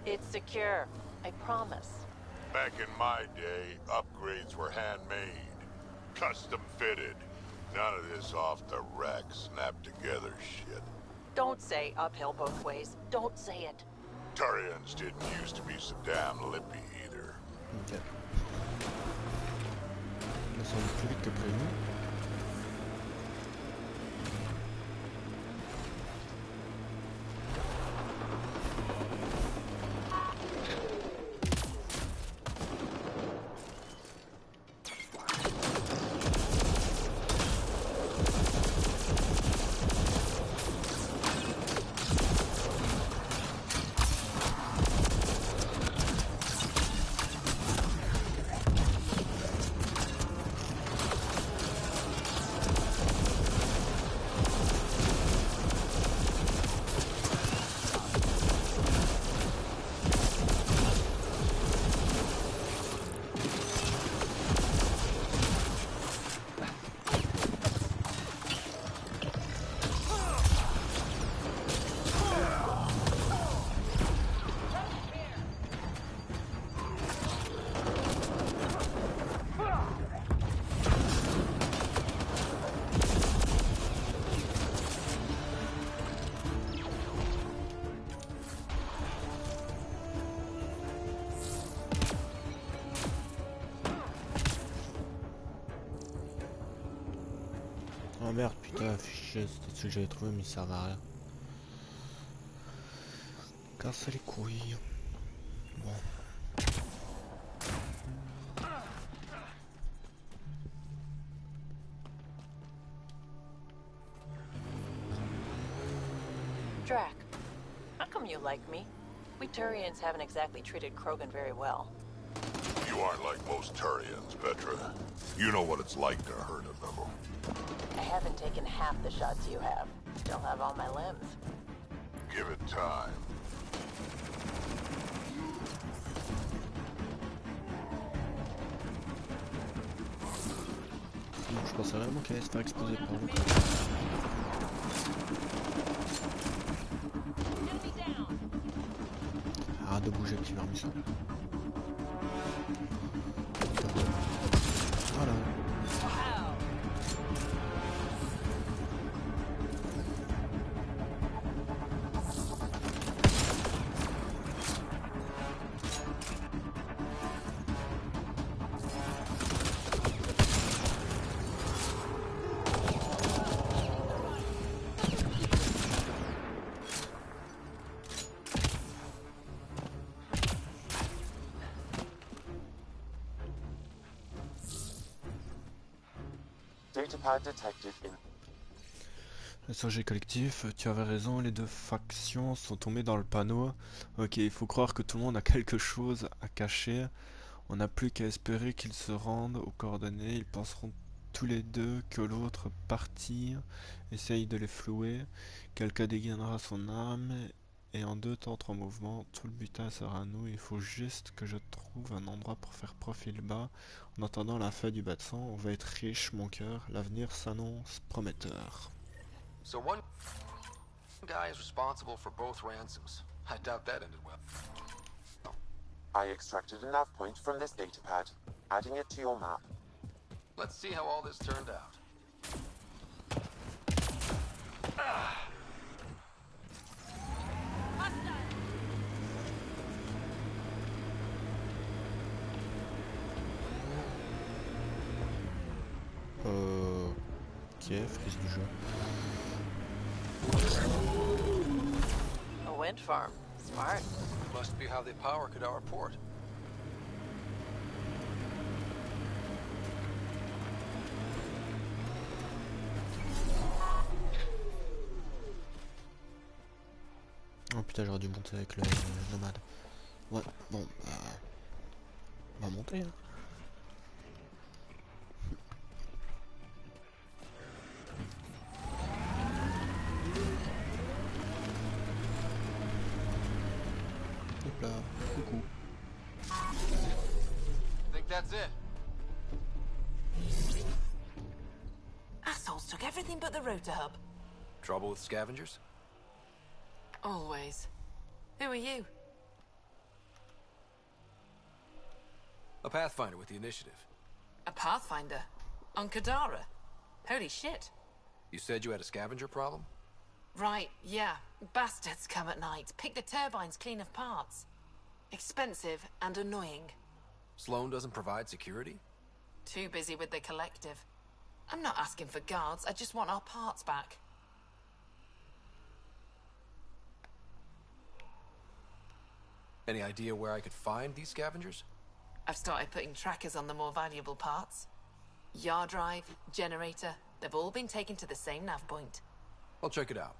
It's secure. I promise. Back in my day, upgrades were handmade. Custom fitted. None of this off the rack, snap together shit. Don't say uphill both ways. Don't say it. Turians didn't used to be so damn lippy either. Ok. Ça semble plus vite que prévu. Oh merde, putain, fichier, c'était celui que j'avais trouvé, mais ça va rien. Casse les couilles. Bon. Drac, how come you like me? We Turians haven't exactly treated Krogan very well. You aren't like most Turians, Petra. You know what it's like to hurt another. I haven't taken half the shots you have. Still have all my limbs. Give it time. Je pensais vraiment qu'elle allait se faire exploser par l'autre. Arrête de bouger, petit vermisseau. Voilà. Datapad detected in. Insurgé collectif, tu avais raison, les deux factions sont tombées dans le panneau. Ok, il faut croire que tout le monde a quelque chose à cacher. On n'a plus qu'à espérer qu'ils se rendent aux coordonnées. Ils penseront tous les deux que l'autre partie essaye de les flouer. Quelqu'un dégainera son arme et en 2 temps 3 mouvements, tout le butin sera à nous. Il faut juste que je trouve un endroit pour faire profil bas. En attendant la fin du bâtiment, on va être riche, mon cœur. L'avenir s'annonce prometteur. So one guy is responsible for both ransoms. I doubt that ended well. I extracted a nav point from this datapad, adding it to your map. Let's see how all this turned out. Ok, frise du jeu. A wind farm. Smart. Must be how they power Kadar Port. Oh putain, j'aurais dû monter avec le nomade. Ouais, bon, on va monter. Hein. Hop là, coucou. that's it. Assholes took everything but the rotor hub. Trouble with scavengers? Always. Who are you? A Pathfinder with the initiative. A Pathfinder? On Kadara? Holy shit. You said you had a scavenger problem? Right, yeah. Bastards come at night, pick the turbines clean of parts. Expensive and annoying. Sloan doesn't provide security? Too busy with the collective. I'm not asking for guards, I just want our parts back. Any idea where I could find these scavengers? I've started putting trackers on the more valuable parts. Yard drive, generator, they've all been taken to the same nav point. I'll check it out.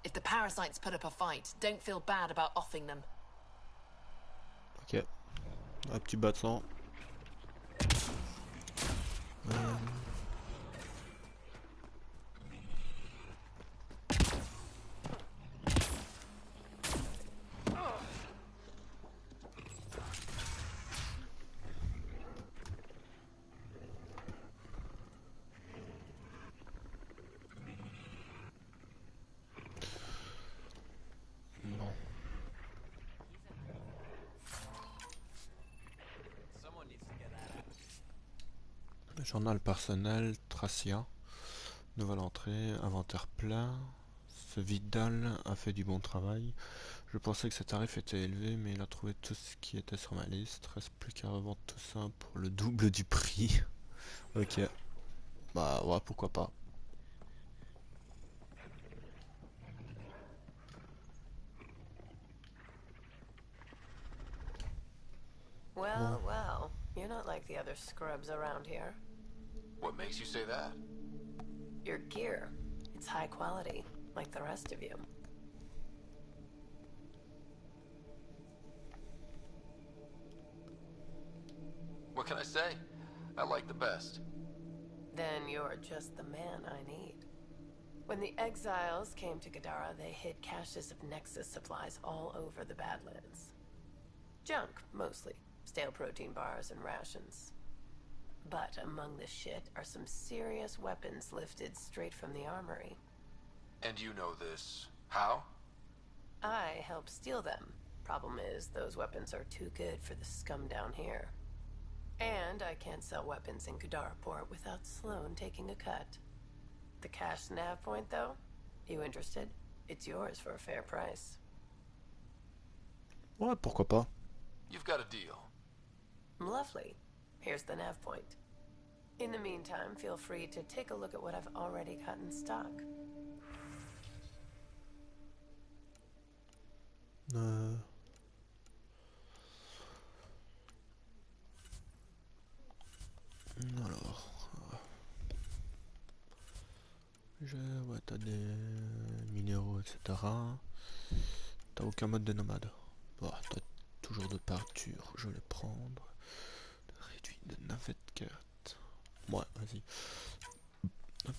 If the parasites put up a fight, don't feel bad about offing them. Ok. Un petit battant. Journal personnel, Tracia. Nouvelle entrée, inventaire plein. Ce Vidal a fait du bon travail. Je pensais que ce tarif était élevé, mais il a trouvé tout ce qui était sur ma liste. Reste plus qu'à revendre tout ça pour le double du prix. Ok. Bah ouais, pourquoi pas. Well, well, you're not like the other scrubs around here. What makes you say that? Your gear, it's high quality, like the rest of you. What can I say? I like the best. Then you're just the man I need. When the exiles came to Kadara, they hid caches of Nexus supplies all over the Badlands. Junk, mostly. Stale protein bars and rations. But among the shit are some serious weapons lifted straight from the armory. And you know this. How? I helped steal them. Problem is, those weapons are too good for the scum down here. And I can't sell weapons in Kadara Port without Sloan taking a cut. The cash nav point, though? You interested? It's yours for a fair price. Ouais, pourquoi pas. You've got a deal. Lovely. Here's the nav point. In the meantime, feel free to take a look at what I've already got in stock. Alors. Ouais, t'as des minéraux, etc. T'as aucun mode de nomade. Bah, t'as toujours de peinture, je vais les prendre. Réduit de navette carte. Ouais, vas-y. Hop.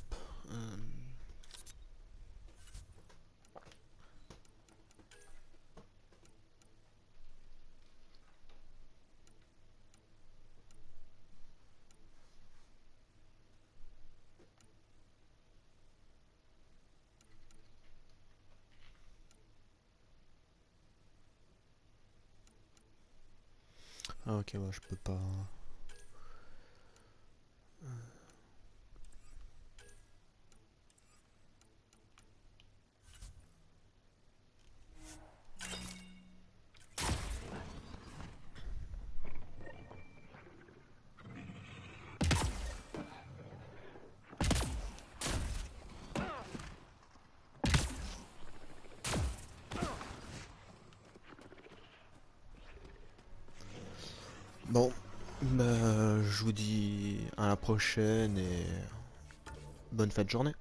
Ah ok, ouais, je peux pas... Bon, bah, je vous dis à la prochaine et bonne fin de journée.